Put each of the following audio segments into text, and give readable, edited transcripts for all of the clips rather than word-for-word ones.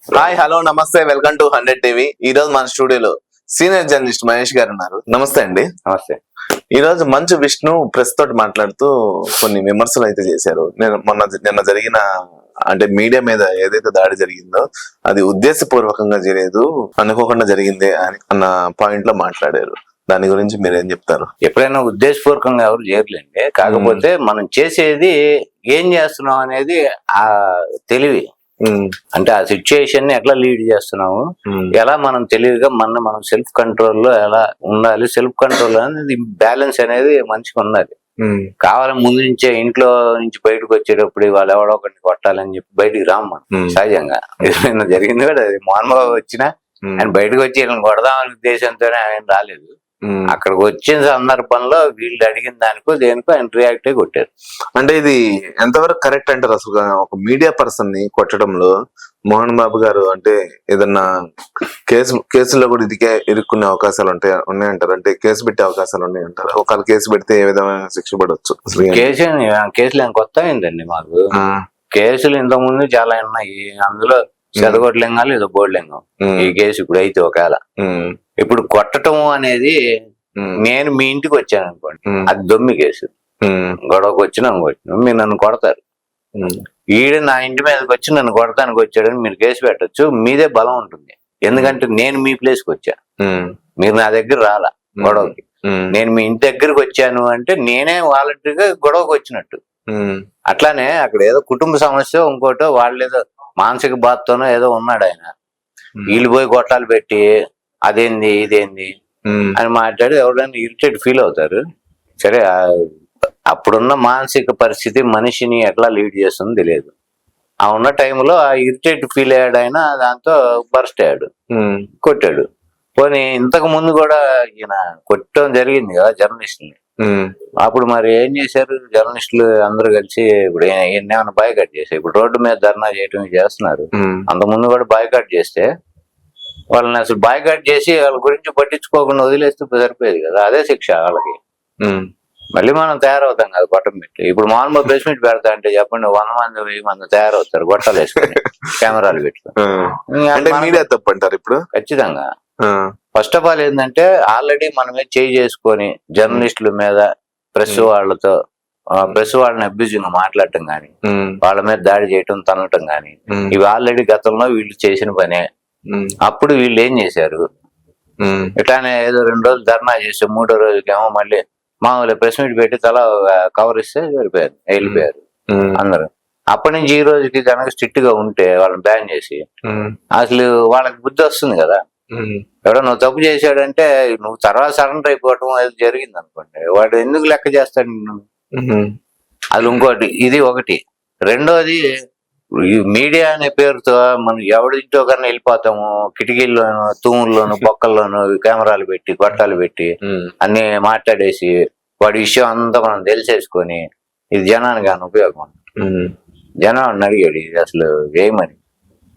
Hi hello నమస్తే welcome to 100 TV. ఈ రోజు మన స్టూడియోలో సీనియర్ జర్నలిస్ట్ మహేష్ గారు ఉన్నారు. నమస్తే అండి. నమస్తే. ఈ రోజు మంచు విష్ణు ప్రెస్ తోటి మాట్లాడుతూ కొన్ని విమర్శలు అయితే చేశారు. నిన్న జరిగిన అంటే మీడియా మీద ఏదైతే దాడి జరిగిందో అది ఉద్దేశపూర్వకంగా చేయలేదు, అనుకోకుండా జరిగిందే అని అన్న పాయింట్ లో మాట్లాడారు. దాని గురించి మీరేం చెప్తారు? ఎప్పుడైనా ఉద్దేశపూర్వకంగా ఎవరు చేయలేండి. కాకపోతే మనం చేసేది ఏం చేస్తున్నాం అనేది ఆ తెలివి, అంటే ఆ సిచ్యుయేషన్ ని ఎట్లా లీడ్ చేస్తున్నాము, ఎలా మనం తెలివిగా మనం సెల్ఫ్ కంట్రోల్ లో ఎలా ఉండాలి. సెల్ఫ్ కంట్రోల్ అనేది బ్యాలెన్స్ అనేది మనిషికి ఉండాలి. కావాలని ముందు నుంచే ఇంట్లో నుంచి బయటకు వచ్చేటప్పుడు వాళ్ళు ఎవడో ఒకరిని కొట్టాలని చెప్పి బయటికి రాము మనం సహజంగా. ఏదైనా జరిగింది కూడా అది మామూలుగా వచ్చినా ఆయన బయటకు వచ్చి వీళ్ళని కొడదామనే ఉద్దేశంతోనే ఆయన రాలేదు. అక్కడికి వచ్చిన సందర్భంలో వీళ్ళు అడిగిన దానికో దేనికో ఆయన రియాక్ట్ అయి కొట్టారు. అంటే ఇది ఎంతవరకు కరెక్ట్ అంటారు? అసలు ఒక మీడియా పర్సన్ ని కొట్టడంలో మోహన్ బాబు గారు అంటే ఏదన్నా కేసులో కూడా ఇదికే ఇరుక్కునే అవకాశాలు ఉన్నాయంటారు? అంటే కేసు పెట్టే అవకాశాలు ఉన్నాయంటారు? ఒకవేళ కేసు పెడితే ఏ విధమైన శిక్ష పడవచ్చు? కేసులు ఏం కొత్త అయిందండి మాకు. కేసులు ఇంతకు ముందు చాలా ఉన్నాయి. అందులో చదవట్లింగాలు ఏదో బోర్డులింగం. ఈ కేసు ఇప్పుడు అయితే ఒకవేళ ఇప్పుడు కొట్టడం అనేది, నేను మీ ఇంటికి వచ్చాను అనుకోండి, అది దొమ్మి కేసు. గొడవకు వచ్చినా మీరు నన్ను కొడతారు. ఈడ నా ఇంటి మీదకి వచ్చి నన్ను కొడతానికి వచ్చాడని మీరు కేసు పెట్టచ్చు. మీదే బలం ఉంటుంది. ఎందుకంటే నేను మీ ప్లేస్కి వచ్చా, మీరు నా దగ్గర రాలా గొడవకి. నేను మీ ఇంటి దగ్గరకు వచ్చాను అంటే నేనే వాలంటరీగా గొడవకు వచ్చినట్టు. అట్లానే అక్కడ ఏదో కుటుంబ సమస్య ఇంకోటో వాళ్ళేదో మానసిక బాధతోనో ఏదో ఉన్నాడు ఆయన. వీళ్ళు పోయి గొట్టాలు పెట్టి అదేంది ఇదేంది అని మాట్లాడి ఎవరైనా ఇరిటేట్ ఫీల్ అవుతారు. సరే, అప్పుడున్న మానసిక పరిస్థితి మనిషిని ఎట్లా లీడ్ చేస్తుందో తెలియదు. ఆ ఉన్న టైంలో ఆ ఇరిటేట్ ఫీల్ అయ్యాడు ఆయన, దాంతో బర్స్ట్ అయ్యాడు, కొట్టాడు. పోనీ ఇంతకు ముందు కూడా ఈయన కొట్టడం జరిగింది కదా జర్నలిస్టుని. అప్పుడు మరి ఏం చేశారు జర్నలిస్టులు అందరూ కలిసి? ఇప్పుడు ఏమన్నా బాయ్కాట్ చేశారు. ఇప్పుడు రోడ్డు మీద ధర్నా చేయటం చేస్తున్నారు. అంత ముందు కూడా బాయ్కాట్ చేస్తే వాళ్ళని అసలు బాయ్కాట్ చేసి వాళ్ళ గురించి పట్టించుకోకుండా వదిలేస్తే సరిపోయేది కదా. అదే శిక్ష వాళ్ళకి. మళ్ళీ మనం తయారవుతాం కదా గొట్టం పెట్టి. ఇప్పుడు మామూలుగా ప్రెస్ మీట్ పెడతా అంటే చెప్పండి, 100 మంది 1000 మంది తయారవుతారు గొట్టాలు వేసుకుని కెమెరాలు పెట్టుకుని. మీడియా తప్పంటారు ఇప్పుడు? ఖచ్చితంగా. ఫస్ట్ ఆఫ్ ఆల్ ఏంటంటే ఆల్రెడీ మనమే చేయి చేసుకొని జర్నలిస్టుల మీద ప్రెస్ వాళ్ళని అబ్యూజింగ్ మాట్లాడటం గాని, వాళ్ళ మీద దాడి చేయటం, తనటం గాని, ఇవి ఆల్రెడీ గతంలో వీళ్ళు చేసిన పనే. అప్పుడు వీళ్ళు ఏం చేశారు, ఇట్లానే ఏదో 2 రోజులు ధర్నా చేసి 3వ రోజుకేమో మళ్ళీ మామూలుగా ప్రెస్ మీట్ పెట్టి తల కవర్ ఇస్తే వెళ్ళిపోయారు అందరూ. అప్పటి నుంచి ఈ రోజుకి కనుక స్ట్రిక్ట్ గా ఉంటే వాళ్ళని బ్యాన్ చేసి అసలు వాళ్ళకి బుద్ధి వస్తుంది కదా. ఎవడో నువ్వు తప్పు చేశాడంటే నువ్వు తర్వాత సరెండర్ అయిపోవటం అది జరిగింది అనుకోండి, వాడు ఎందుకు లెక్క చేస్తాడు నిన్ను? అది ఇంకోటి, ఇది ఒకటి. రెండోది, ఈ మీడియా అనే పేరుతో మనం ఎవడింటో కన్నా వెళ్ళిపోతాము. కిటికీల్లోను, తూముల్లోను, బొక్కల్లోను కెమెరాలు పెట్టి గొట్టాలు పెట్టి అన్ని మాట్లాడేసి వాడి విషయం అంతా మనం తెలిసేసుకొని ఇది జనానికి కానీ ఉపయోగం. జనాన్ని అడిగాడు ఇది అసలు ఏమని,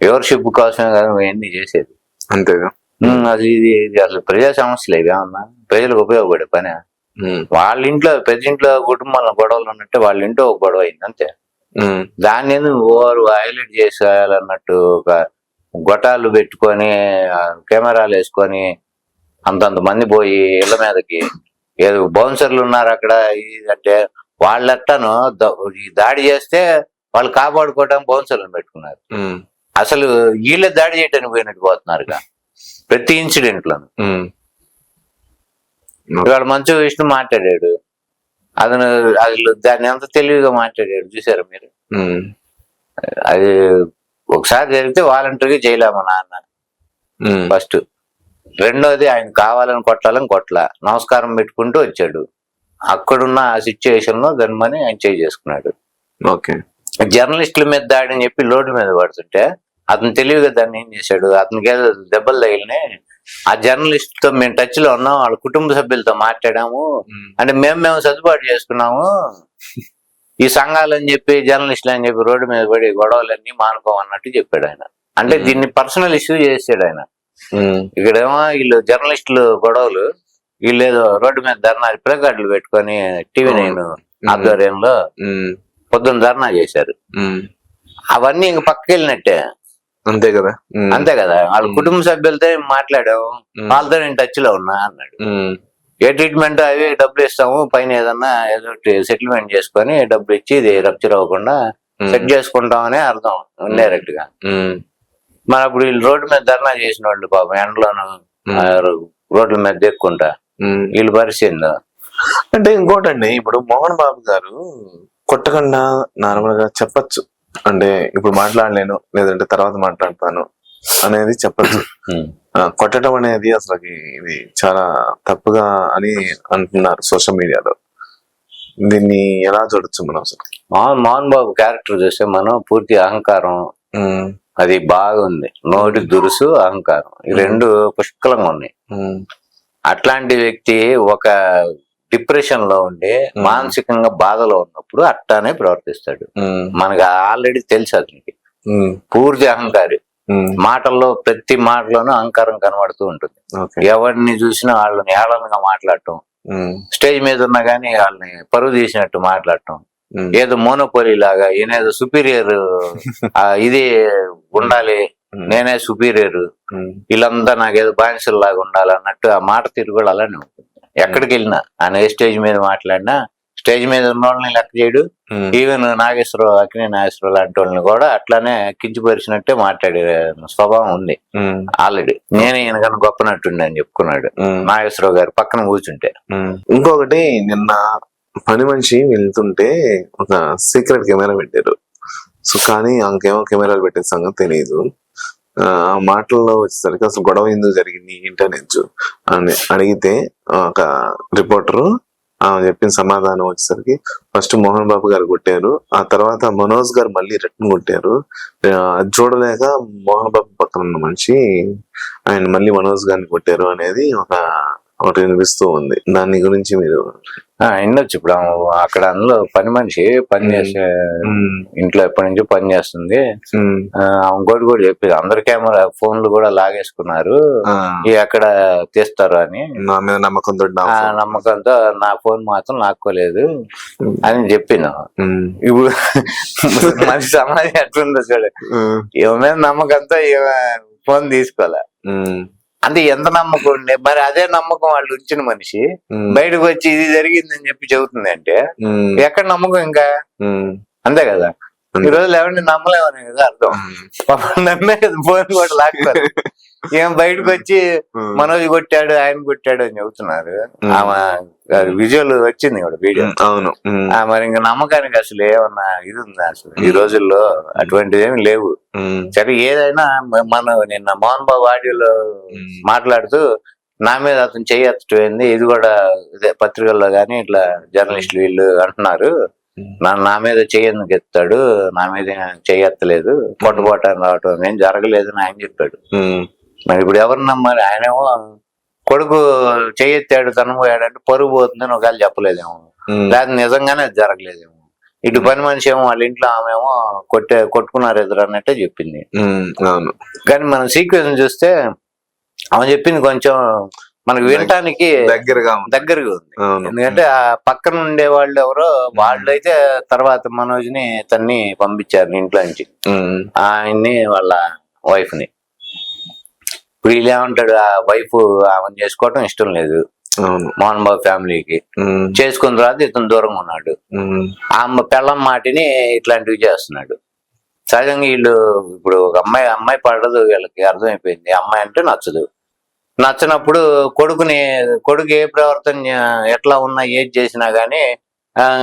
వ్యూవర్షిప్ కోసమే కదా ఇవన్నీ చేసేది. అంతేగా. అది ఇది అసలు ప్రజా సమస్యలు ఇవి ఏమన్నా ప్రజలకు ఉపయోగపడే పని? వాళ్ళ ఇంట్లో పెద్దింట్లో కుటుంబంలో గొడవలు ఉన్నట్టే వాళ్ళ ఇంట్లో ఒక గొడవ అయింది అంతే. దాన్ని ఓవర్ హైలైట్ చేసేయాలన్నట్టు ఒక గొట్టాలు పెట్టుకొని కెమెరాలు వేసుకొని అంతంత మంది పోయి ఇళ్ల మీదకి ఏదో బౌన్సర్లు ఉన్నారు అక్కడ అంటే వాళ్ళట్టాను దాడి చేస్తే వాళ్ళు కాపాడుకోవడానికి బౌన్సర్లను పెట్టుకున్నారు. అసలు వీళ్ళే దాడి చేయడానికి పోయినట్టు పోతున్నారుగా ప్రతి ఇన్సిడెంట్ లోను. ఇవాళ మంచు విష్ణు మాట్లాడాడు, అతను దాన్ని ఎంత తెలివిగా మాట్లాడాడు చూసారా మీరు? అది ఒకసారి జరిగితే వాలంటరీగా చేయలేమా నాన్న ఫస్ట్. రెండోది, ఆయన కావాలని కొట్టాల నమస్కారం పెట్టుకుంటూ వచ్చాడు. అక్కడున్న ఆ సిచ్యువేషన్ లో గన్మని ఆయన చేసుకున్నాడు. జర్నలిస్టుల మీద దాడి అని చెప్పి రోడ్డు మీద పడుతుంటే అతను తెలివిగా దాన్ని ఏం చేశాడు, అతనికి ఏదో దెబ్బలు తగిలినాయి. ఆ జర్నలిస్ట్ తో మేము టచ్ లో ఉన్నాం, వాళ్ళ కుటుంబ సభ్యులతో మాట్లాడాము, అంటే మేము సర్దుబాటు చేసుకున్నాము. ఈ సంఘాలని చెప్పి జర్నలిస్టులు అని చెప్పి రోడ్డు మీద పడి గొడవలన్నీ మానుకోమన్నట్టు చెప్పాడు ఆయన. అంటే దీన్ని పర్సనల్ ఇష్యూ చేసాడు ఆయన. ఇక్కడేమో వీళ్ళు జర్నలిస్టులు గొడవలు, వీళ్ళు ఏదో రోడ్డు మీద ధర్నా ప్లేకార్డులు పెట్టుకొని TV9 ఆధ్వర్యంలో పొద్దున్న ధర్నా చేశారు. అవన్నీ ఇంక పక్కకి వెళ్ళినట్టే. అంతే కదా. అంతే కదా, వాళ్ళ కుటుంబ సభ్యులతో మాట్లాడాము, వాళ్ళతో నేను టచ్ లో ఉన్నా అన్నాడు. ఏ ట్రీట్మెంట్ అవి డబ్బులు ఇస్తాము, పైన ఏదన్నా ఏదో సెటిల్మెంట్ చేసుకొని డబ్బులు ఇచ్చి ఇది రప్చర్ అవ్వకుండా సెట్ చేసుకుంటామని అర్థం ఇండైరెక్ట్ గా. మరి అప్పుడు వీళ్ళు రోడ్డు మీద ధర్నా చేసిన వాళ్ళు పాపం ఎండలోను రోడ్ల మీద దిక్కుంటా వీళ్ళు పరిస్థితి. అంటే ఇంకోటండి, ఇప్పుడు మోహన్ బాబు గారు కొట్టకుండా నార్మల్ గా చెప్పచ్చు, అంటే ఇప్పుడు మాట్లాడలేను లేదంటే తర్వాత మాట్లాడతాను అనేది చెప్పచ్చు. కొట్టడం అనేది అసలు ఇది చాలా తప్పుగా అని అంటున్నారు సోషల్ మీడియాలో. దీన్ని ఎలా చూడొచ్చు మనం అసలు? మోహన్ బాబు క్యారెక్టర్ చూస్తే మనం పూర్తి అహంకారం అది బాగుంది, నోటి దురుసు అహంకారం ఈ రెండు పుష్కలంగా ఉన్నాయి. అట్లాంటి వ్యక్తి ఒక డిప్రెషన్ లో ఉండి మానసికంగా బాధలో ఉన్నప్పుడు అట్టానే ప్రవర్తిస్తాడు. మనకు ఆల్రెడీ తెలుసు అతనికి పూర్తి అహంకారి. మాటల్లో ప్రతి మాటలోనూ అహంకారం కనబడుతూ ఉంటుంది. ఎవరిని చూసినా వాళ్ళని ఏళనగా మాట్లాడటం, స్టేజ్ మీద ఉన్నా గానీ వాళ్ళని పరువు తీసినట్టు మాట్లాడటం, ఏదో మోనోపోలీ లాగా ఈయనేదో సుపీరియర్ ఇది ఉండాలి, నేనే సుపీరియర్, వీళ్ళంతా నాకేదో బానిసలు లాగా ఉండాలన్నట్టు ఆ మాట తిరుగుడు అలానే ఉంటుంది. ఎక్కడికి వెళ్ళినా ఆయన ఏ స్టేజ్ మీద మాట్లాడినా స్టేజ్ మీద ఉన్న వాళ్ళని లెక్క చేయడు. ఈవెన్ నాగేశ్వరరావు, అక్కినే నాగేశ్వరరావు లాంటి వాళ్ళని కూడా అట్లానే కించిపరిచినట్టే మాట్లాడే స్వభావం ఉంది ఆల్రెడీ. నేనే ఈయనకన్నా గొప్పనట్టుండి అని చెప్పుకున్నాడు నాగేశ్వరరావు గారు పక్కన కూర్చుంటే. ఇంకొకటి, నిన్న పని మనిషి వెళ్తుంటే ఒక సీక్రెట్ కెమెరా పెట్టారు. సో కానీ ఆమెకేమో కెమెరాలు పెట్టే సంగతి తెలియదు. ఆ మాటల్లో వచ్చేసరికి అసలు గొడవ ఎందుకు జరిగింది ఏంటనేచ్చు అని అడిగితే ఒక రిపోర్టరు ఆమె చెప్పిన సమాధానం వచ్చేసరికి ఫస్ట్ మోహన్ బాబు గారు కొట్టారు, ఆ తర్వాత మనోజ్ గారు మళ్ళీ రిటర్న్ కొట్టారు. అది చూడలేక మోహన్ బాబు పక్కన ఉన్న మనిషి ఆయన మళ్ళీ మనోజ్ గారిని కొట్టారు అనేది ఒకటి వినిపిస్తూ ఉంది. దాని గురించి మీరు వినొచ్చు. ఇప్పుడు అక్కడ అందులో పని మనిషి పని చేసే ఇంట్లో ఎప్పటి నుంచో పని చేస్తుంది. ఇంకోటి కూడా చెప్పేది, అందరు కెమెరా ఫోన్లు కూడా లాగేసుకున్నారు, ఎక్కడ తీస్తారు అని. నా మీద నమ్మకంతో నా ఫోన్ మాత్రం లాక్కోలేదు అని చెప్పిన. ఇప్పుడు మనిషి సమాజం ఎట్లుందో చూడు, ఈమె మీద నమ్మకంతో ఈమె ఫోన్ తీసుకోలే అంటే ఎంత నమ్మకం ఉండే. మరి అదే నమ్మకం వాళ్ళు ఉంచిన మనిషి బయటకు వచ్చి ఇది జరిగిందని చెప్పి చెబుతుంది అంటే ఎక్కడ నమ్మకం ఇంకా? అంతే కదా, ఈ రోజులు ఎవరిని నమ్మలేమని కదా అర్థం. నమ్మే కదా ఫోన్ కూడా లాక్తారు. ఏం బయటకు వచ్చి మనోజ్ కొట్టాడు ఆయన కొట్టాడు అని చెబుతున్నారు. ఆమె విజువల్ వచ్చింది కూడా వీడియో. అవును. మరి ఇంకా నమ్మకానికి అసలు ఏమన్నా ఇది ఉందా అసలు? ఈ రోజుల్లో అటువంటిది ఏమి లేవు. సరే ఏదైనా నిన్న మోహన్ బాబు ఆడియోలో మాట్లాడుతూ నా మీద అతను చెయ్యెత్తడం, ఇది కూడా ఇదే పత్రికల్లో గానీ ఇట్లా జర్నలిస్టులు వీళ్ళు అంటున్నారు, నా మీద చెయ్యెందుకు ఎత్తాడు, నా మీద చెయ్యెత్తలేదు, పొట్టపోటాన్ని రావటం ఏం జరగలేదు అని ఆయన చెప్పాడు. మరి ఇప్పుడు ఎవరు నమ్మాలి? ఆయనేమో కొడుకు చెయ్యెత్తాడు తనపోయాడంటే పరుగు పోతుందని ఒకవేళ చెప్పలేదేమో, లేదా నిజంగానే అది జరగలేదేమో. ఇటు పని మనిషి ఏమో వాళ్ళ ఇంట్లో ఆమెమో కొట్టుకున్నారు ఎదురు అన్నట్టే చెప్పింది. కానీ మనం సీక్వెన్స్ చూస్తే ఆమె చెప్పింది కొంచెం మనకు వినటానికి దగ్గరగా ఉంది. ఎందుకంటే ఆ పక్కన ఉండే వాళ్ళు ఎవరో వాళ్ళు అయితే తర్వాత మనోజ్ని తన్ని పంపించారు ఇంట్లో నుంచి, ఆయన్ని వాళ్ళ వైఫ్ ని. ఇప్పుడు వీళ్ళు ఏమంటాడు, ఆ వైఫ్ ఆమెను చేసుకోవటం ఇష్టం లేదు మోహన్ బాబు ఫ్యామిలీకి, చేసుకున్న తర్వాత ఇతను దూరంగా ఉన్నాడు, ఆమె పెళ్ళం మాటిని ఇట్లాంటివి చేస్తున్నాడు. సహజంగా వీళ్ళు ఇప్పుడు ఒక అమ్మాయి పడదు, వీళ్ళకి అర్థమైపోయింది అమ్మాయి అంటే నచ్చనప్పుడు కొడుకు ఏ ప్రవర్తన ఎట్లా ఉన్నా ఏది చేసినా గానీ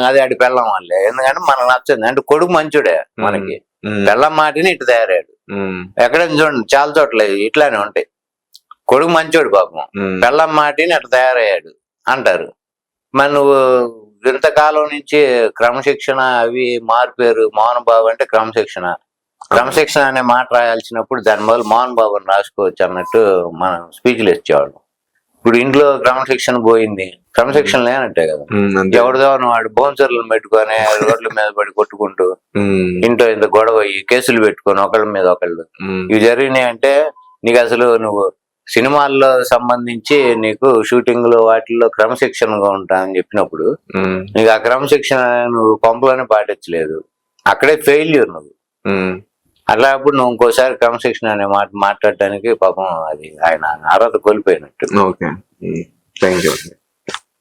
అది అటు పెళ్ళం వాళ్ళే. ఎందుకంటే మనకు నచ్చింది అంటే కొడుకు మంచుడే, మనకి పెళ్ళం మాటిని ఇటు తయారయ్యాడు. ఎక్కడైనా చూడండి చాలా చోట్ల ఇట్లానే ఉంటాయి, కొడుకు మంచోడు పాపం పెళ్ళం మాటిని అటు తయారయ్యాడు అంటారు. మరి నువ్వు ఇంతకాలం నుంచి క్రమశిక్షణ అవి మారిపోయారు. మోహన్ బాబు అంటే క్రమశిక్షణ అనే మాట రాయాల్సినప్పుడు దాని బదులు మోహన్ బాబు అని రాసుకోవచ్చు అన్నట్టు మనం స్పీచ్లు ఇచ్చేవాళ్ళం. ఇప్పుడు ఇంట్లో క్రమశిక్షణ పోయింది, క్రమశిక్షణ లేనట్టే కదా. ఎవరిదో వాడు బౌన్సర్లను పెట్టుకొని రోడ్ల మీద పడి కొట్టుకుంటూ ఇంట్లో ఇంత గొడవ కేసులు పెట్టుకొని ఒకళ్ళ మీద ఒకళ్ళు ఇవి జరిగినాయి అంటే నీకు అసలు నువ్వు సినిమాల్లో సంబంధించి నీకు షూటింగ్ లో వాటిల్లో క్రమశిక్షణగా ఉంటా అని చెప్పినప్పుడు నీకు ఆ క్రమశిక్షణ నువ్వు పంపులోనే పాటించలేదు, అక్కడే ఫెయిల్యూర్ నువ్వు. అట్లా అప్పుడు నువ్వు ఇంకోసారి క్రమశిక్షణ అనే మాట మాట్లాడటానికి పాపం అది ఆయన అర్హత కోల్పోయినట్టు. Okay, thank you.